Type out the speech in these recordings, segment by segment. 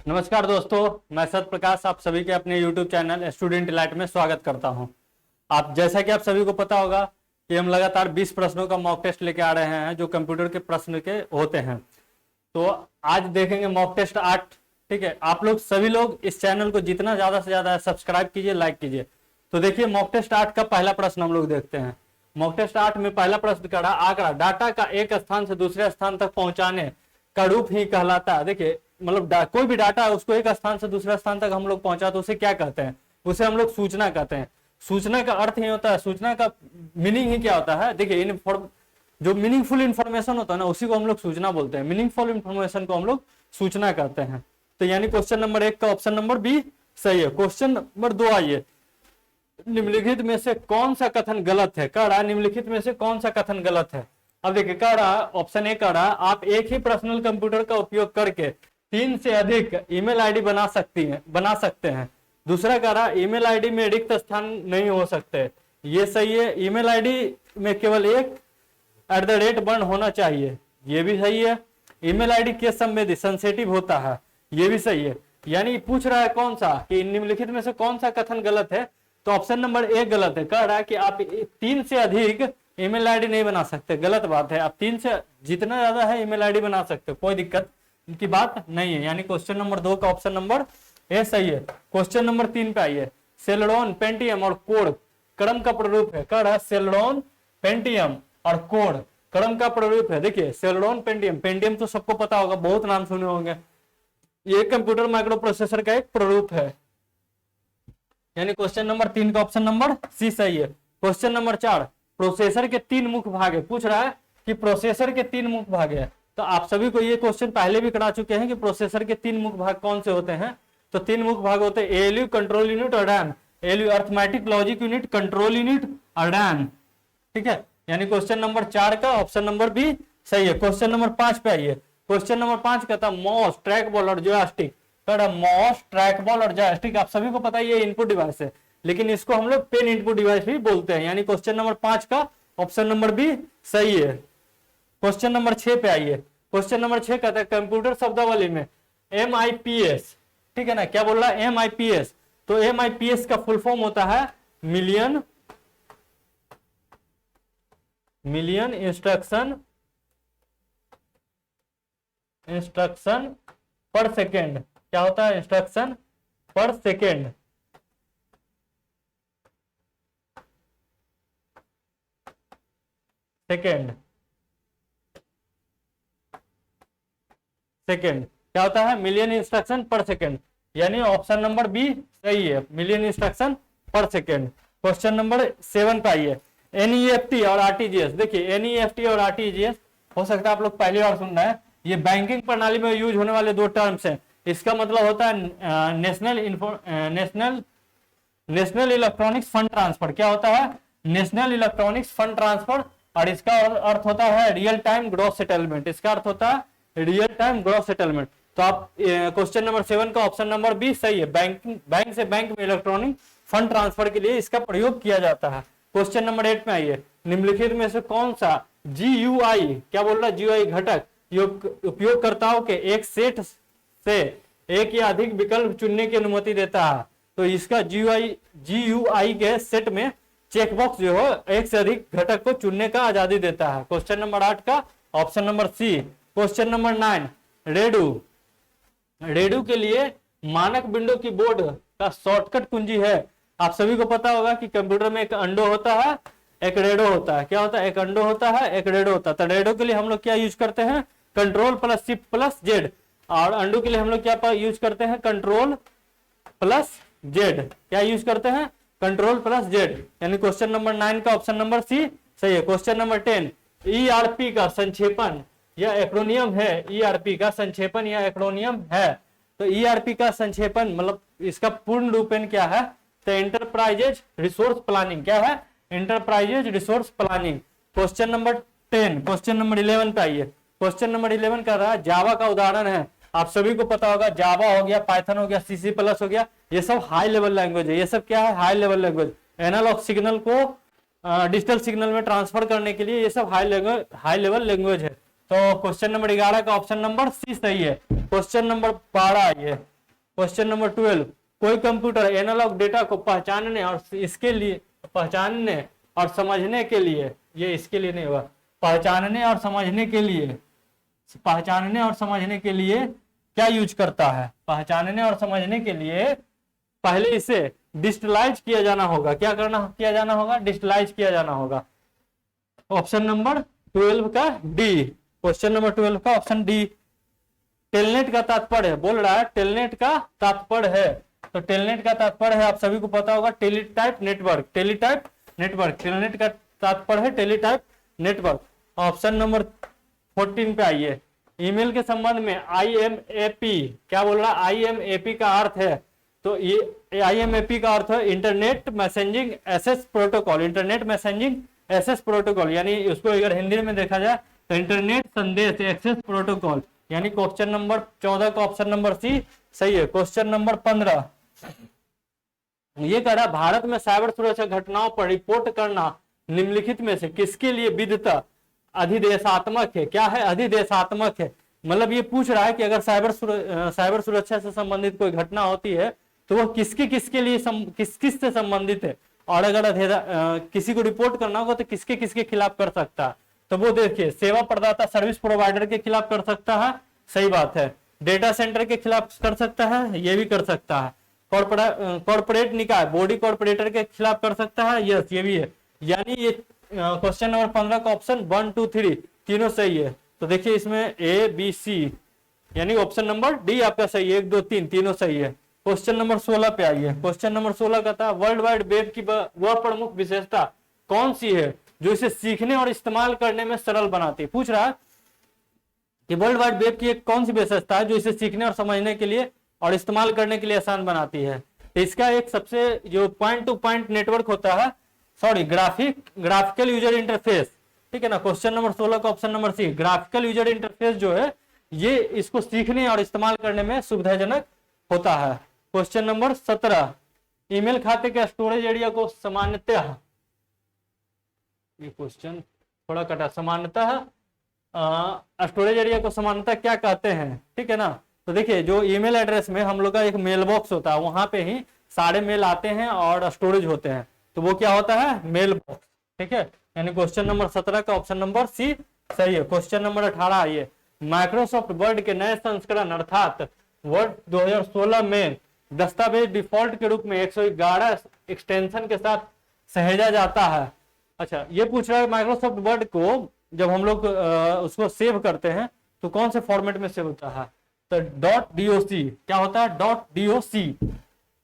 नमस्कार दोस्तों, मैं सत्य प्रकाश आप सभी के अपने YouTube चैनल स्टूडेंट इलाइट में स्वागत करता हूं। आप जैसा कि आप सभी को पता होगा कि हम लगातार 20 प्रश्नों का मॉक टेस्ट लेके आ रहे हैं जो कंप्यूटर के प्रश्न के होते हैं। तो आज देखेंगे मॉक टेस्ट 8। ठीक है, आप लोग सभी लोग इस चैनल को जितना ज्यादा से ज्यादा सब्सक्राइब कीजिए, लाइक कीजिए। तो देखिए मॉक टेस्ट 8 का पहला प्रश्न हम लोग देखते हैं। मॉक टेस्ट 8 में पहला प्रश्न करा आंकड़ा डाटा का एक स्थान से दूसरे स्थान तक पहुंचाने का रूप ही कहलाता है। देखिए मतलब कोई भी डाटा है उसको एक स्थान से दूसरे स्थान तक हम लोग पहुंचा तो उसे क्या कहते हैं? उसे हम लोग सूचना कहते हैं। सूचना का अर्थ ही होता है, सूचना का मीनिंग ही क्या होता है? देखिए जो मीनिंगफुल इंफॉर्मेशन होता है ना उसी को हम लोग सूचना बोलते हैं। मीनिंगफुल इंफॉर्मेशन को हम लोग सूचना कहते हैं। तो यानी क्वेश्चन नंबर 1 का ऑप्शन नंबर बी सही है। क्वेश्चन नंबर 2 आइए, निम्नलिखित में से कौन सा कथन गलत है? कह रहा निम्नलिखित में से कौन सा कथन गलत है? अब देखिए कह रहा ऑप्शन ए कह रहा आप एक ही पर्सनल कंप्यूटर का उपयोग करके 3 से अधिक ईमेल आईडी बना सकते हैं। दूसरा कह रहा ईमेल आईडी में रिक्त स्थान नहीं हो सकते, ये सही है। ईमेल आईडी में केवल एक @ होना चाहिए, ये भी सही है। ईमेल आईडी केस संवेदी सेंसिटिव होता है, ये भी सही है। यानी पूछ रहा है कौन सा कि निम्नलिखित में से कौन सा कथन गलत है? तो ऑप्शन नंबर ए गलत है। कह रहा है कि आप 3 से अधिक ईमेल आईडी नहीं बना सकते, गलत बात है। आप 3 से जितना ज्यादा है ईमेल आईडी बना सकते हो, कोई दिक्कत की बात नहीं है। यानी क्वेश्चन नंबर 2 का ऑप्शन नंबर ए सही है। क्वेश्चन नंबर 3 पे आइए, सेलेरोन, पेंटियम और कोड क्रम का प्रारूप है। कह रहा है सेलेरोन, पेंटियम और कोड क्रम का प्रारूप है। देखिए सेलेरोन, पेंटियम तो सबको पता होगा, बहुत नाम सुने होंगे। ये कंप्यूटर माइक्रो प्रोसेसर का एक प्रारूप है। यानी क्वेश्चन नंबर 3 का ऑप्शन नंबर सी सही है। क्वेश्चन नंबर 4, प्रोसेसर के 3 मुख्य भाग है। पूछ रहा है कि प्रोसेसर के 3 मुख्य भाग है। तो आप सभी को ये क्वेश्चन पहले भी करा चुके हैं कि प्रोसेसर के 3 मुख्य भाग कौन से होते हैं। तो 3 मुख्य भाग होते हैं एएलयू, कंट्रोल यूनिट और RAM. ALU arithmetic logic unit, control unit और रैम। ठीक है, यानी क्वेश्चन नंबर 4 का ऑप्शन नंबर बी सही है। क्वेश्चन नंबर 5 पे आइए। क्वेश्चन नंबर 5 कहता है माउस, ट्रैक बॉल और जॉयस्टिक। माउस, ट्रैक बॉल और जॉयस्टिक आप सभी को पता है ये इनपुट डिवाइस है, लेकिन इसको हम लोग पेन इनपुट डिवाइस भी बोलते हैं। यानी क्वेश्चन नंबर 5 का ऑप्शन नंबर बी सही है। क्वेश्चन नंबर 6 पे आइए। क्वेश्चन नंबर 6 कहता है कंप्यूटर शब्दावली में MIPS, ठीक है ना, क्या बोल रहा है? MIPS। तो MIPS का फुल फॉर्म होता है मिलियन इंस्ट्रक्शन पर सेकेंड। क्या होता है? इंस्ट्रक्शन पर सेकेंड। सेकेंड क्या होता है? मिलियन इंस्ट्रक्शन पर सेकेंड। यानी ऑप्शन नंबर बी सही है, मिलियन इंस्ट्रक्शन पर सेकेंड। क्वेश्चन नंबर 7 पे आइए, NEFT और RTGS। देखिए NEFT और RTGS हो सकता है आप लोग पहली बार सुन रहे हैं। ये बैंकिंग प्रणाली में यूज होने वाले 2 टर्म्स हैं। इसका मतलब होता है नेशनल इलेक्ट्रॉनिक्स फंड ट्रांसफर। क्या होता है? National electronics fund transfer. और इसका अर्थ होता है रियल टाइम ग्रॉस सेटलमेंट। इसका अर्थ होता है रियल टाइम ग्रॉस सेटलमेंट। तो आप क्वेश्चन नंबर 7 का ऑप्शन नंबर बी सही है। बैंक से बैंक में इलेक्ट्रॉनिक फंड ट्रांसफर के लिए इसका प्रयोग किया जाता है। क्वेश्चन नंबर 8 में आइए, निम्नलिखित में से कौन सा GUI, क्या बोल रहा है? GUI घटक उपयोगकर्ताओं के एक सेट से एक या अधिक विकल्प चुनने की अनुमति देता है। तो इसका GUI के सेट में चेकबॉक्स जो है एक से अधिक घटक को चुनने का आजादी देता है। क्वेश्चन नंबर 8 का option number C. Question number 9, रेडू के लिए मानक विंडो कीबोर्ड का शॉर्टकट कुंजी है। आप सभी को पता होगा कि कंप्यूटर में एक अंडो होता है, एक रेडो होता है। क्या होता है? एक अंडो होता है, एक रेडो होता है। तो रेडो के लिए हम लोग क्या यूज करते हैं? Control plus shift plus Z. और अंडो के लिए हम लोग क्या यूज करते हैं? Control plus Z. क्या यूज करते हैं? Control plus Z. यानी क्वेश्चन नंबर 9 का ऑप्शन नंबर सी सही है। क्वेश्चन नंबर 10, ERP का संक्षेपण या एक्रोनियम है। ERP का संक्षेपण या एक्रोनियम है। तो ERP का संक्षेपण मतलब इसका पूर्ण रूपेण क्या है? तो एंटरप्राइजेज रिसोर्स प्लानिंग। क्या है? Enterprises resource planning. Question number 10। Question number 11 पे आइए। क्वेश्चन नंबर 11 कर रहा है जावा का उदाहरण है। आप सभी को पता होगा जावा हो गया, पाइथन हो गया, C++ हो गया, ये सब हाई लेवल लैंग्वेज है। ये सब क्या है? High level language. Analog signal को डिजिटल सिग्नल में ट्रांसफर करने के लिए ये सब हाई लेवल लैंग्वेज है। तो क्वेश्चन नंबर 11 का ऑप्शन नंबर सी सही है। क्वेश्चन नंबर 12 आइए। क्वेश्चन नंबर 12, कोई कंप्यूटर एनालॉग डेटा को पहचानने और समझने के लिए, ये इसके लिए नहीं हुआ, पहचानने और समझने के लिए क्या यूज करता है? पहचानने और समझने के लिए पहले इसे डिजिटलाइज किया जाना होगा। क्या किया जाना होगा? डिजिटलाइज किया जाना होगा। ऑप्शन नंबर 12 का डी, क्वेश्चन नंबर 12 का ऑप्शन डी। टेलनेट का तात्पर्य बोल रहा है, टेलनेट का तात्पर्य है, तो टेलनेट का तात्पर्य है, आप सभी को पता होगा, टेलीटाइप नेटवर्क। टेलनेट का तात्पर्य है टेलीटाइप नेटवर्क। ऑप्शन नंबर 14 पे आइए। ईमेल के संबंध में IMAP क्या बोल रहा है? IMAP का अर्थ है, तो ये IMAP का अर्थ है internet messaging access protocol. Internet messaging access protocol, यानी उसको अगर हिंदी में देखा जाए तो इंटरनेट संदेश एक्सेस प्रोटोकॉल, यानी क्वेश्चन नंबर 14 का ऑप्शन नंबर सी सही है। क्वेश्चन नंबर 15 ये कह रहा है, भारत में साइबर सुरक्षा घटनाओं पर रिपोर्ट करना निम्नलिखित में से किसके लिए विधिता अधिदेशात्मक है? क्या है? अधिदेशात्मक है। मतलब ये पूछ रहा है कि अगर साइबर सुरक्षा से संबंधित कोई घटना होती है तो वह किसके लिए किस से संबंधित है, और अगर किसी को रिपोर्ट करना होगा तो किसके खिलाफ कर सकता है? तो वो देखिए, सेवा प्रदाता सर्विस प्रोवाइडर के खिलाफ कर सकता है, सही बात है। डेटा सेंटर के खिलाफ कर सकता है, ये भी कर सकता है। कॉर्पोरेट निकाय बॉडी कॉर्पोरेटर के खिलाफ कर सकता है, यस ये भी है। यानी ये क्वेश्चन नंबर 15 का ऑप्शन 1 2 3 तीनों सही है। तो देखिए इसमें ABC यानी ऑप्शन नंबर डी आपका सही है, 1 2 3 तीनों सही है। क्वेश्चन नंबर 16 पे आइए। क्वेश्चन नंबर 16 का था, वर्ल्ड वाइड वेब की वह प्रमुख विशेषता कौन सी है जो इसे सीखने और इस्तेमाल करने में सरल बनाती है? पूछ रहा है कि वर्ल्ड वाइड वेब की एक कौन सी विशेषता है जो इसे सीखने और समझने के लिए और इस्तेमाल करने के लिए आसान बनाती है? तो इसका एक सबसे जो पॉइंट टू पॉइंट नेटवर्क होता है, सॉरी ग्राफिकल यूजर इंटरफेस, ठीक है ना। क्वेश्चन नंबर 16 का option number C, graphical user interface जो है ये इसको सीखने और इस्तेमाल करने में सुविधाजनक होता है। क्वेश्चन नंबर 17, ईमेल खाते के स्टोरेज एरिया को सामान्यतः, ये क्वेश्चन थोड़ा कटा, सामान्यतः स्टोरेज एरिया को सामान्यतः क्या कहते हैं, ठीक है ना। तो देखिए जो ईमेल एड्रेस में हम लोग का एक मेल बॉक्स होता है, वहां पे ही सारे मेल आते हैं और स्टोरेज होते हैं, तो वो क्या होता है? मेल बॉक्स, ठीक है। यानी क्वेश्चन नंबर 17 का ऑप्शन नंबर सी सही है। क्वेश्चन नंबर 18 आइए। माइक्रोसॉफ्ट वर्ड के नए संस्करण अर्थात वर्ड 2016 में दस्तावेज डिफॉल्ट के रूप में 111 एक्सटेंशन के साथ सहेजा जाता है। अच्छा, ये पूछ रहा है माइक्रोसॉफ्ट वर्ड को जब हम लोग उसको सेव करते हैं तो कौन से फॉर्मेट में सेव होता है? तो .doc क्या होता है? .doc।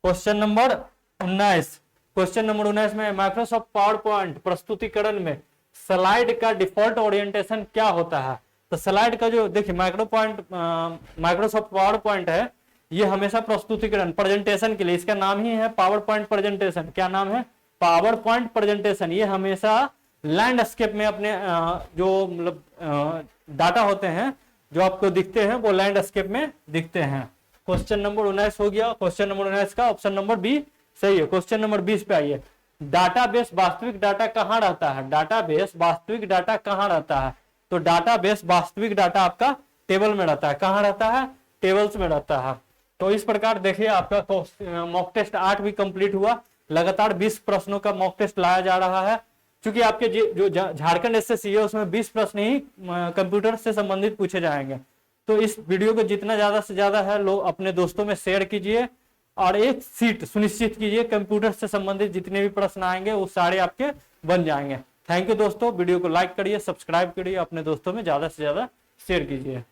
Question number 19, question number 19 में माइक्रोसॉफ्ट पावर पॉइंट प्रस्तुतिकरण में स्लाइड का डिफॉल्ट ओरिएंटेशन क्या होता है? तो स्लाइड का जो देखिए माइक्रोसॉफ्ट पावर पॉइंट है, ये हमेशा प्रस्तुतिकरण प्रेजेंटेशन के लिए, इसका नाम ही है पावर पॉइंट प्रेजेंटेशन। क्या नाम है? Power point presentation. ये हमेशा लैंडस्केप में अपने जो मतलब डाटा होते हैं जो आपको दिखते हैं वो लैंडस्केप में दिखते हैं। क्वेश्चन नंबर 19 हो गया। क्वेश्चन नंबर 19 का ऑप्शन नंबर बी सही है। क्वेश्चन नंबर 20 पे आइए। डाटाबेस वास्तविक डाटा कहाँ रहता है? डाटाबेस वास्तविक डाटा कहाँ रहता है? तो डाटाबेस वास्तविक डाटा आपका टेबल में रहता है। कहाँ रहता है? टेबल्स में रहता है। तो इस प्रकार देखिए आपका मॉक टेस्ट 8 भी कंप्लीट हुआ। लगातार 20 प्रश्नों का मॉक टेस्ट लाया जा रहा है। क्योंकि आपके जो झारखंड एसएससी है उसमें 20 प्रश्न ही कंप्यूटर से संबंधित पूछे जाएंगे। तो इस वीडियो को जितना ज्यादा से ज्यादा है लोग अपने दोस्तों में शेयर कीजिए और एक सीट सुनिश्चित कीजिए। कंप्यूटर से संबंधित जितने भी प्रश्न आएंगे वो सारे आपके बन जाएंगे। थैंक यू दोस्तों। वीडियो को लाइक करिए, सब्सक्राइब करिए, अपने दोस्तों में ज्यादा से ज्यादा शेयर कीजिए।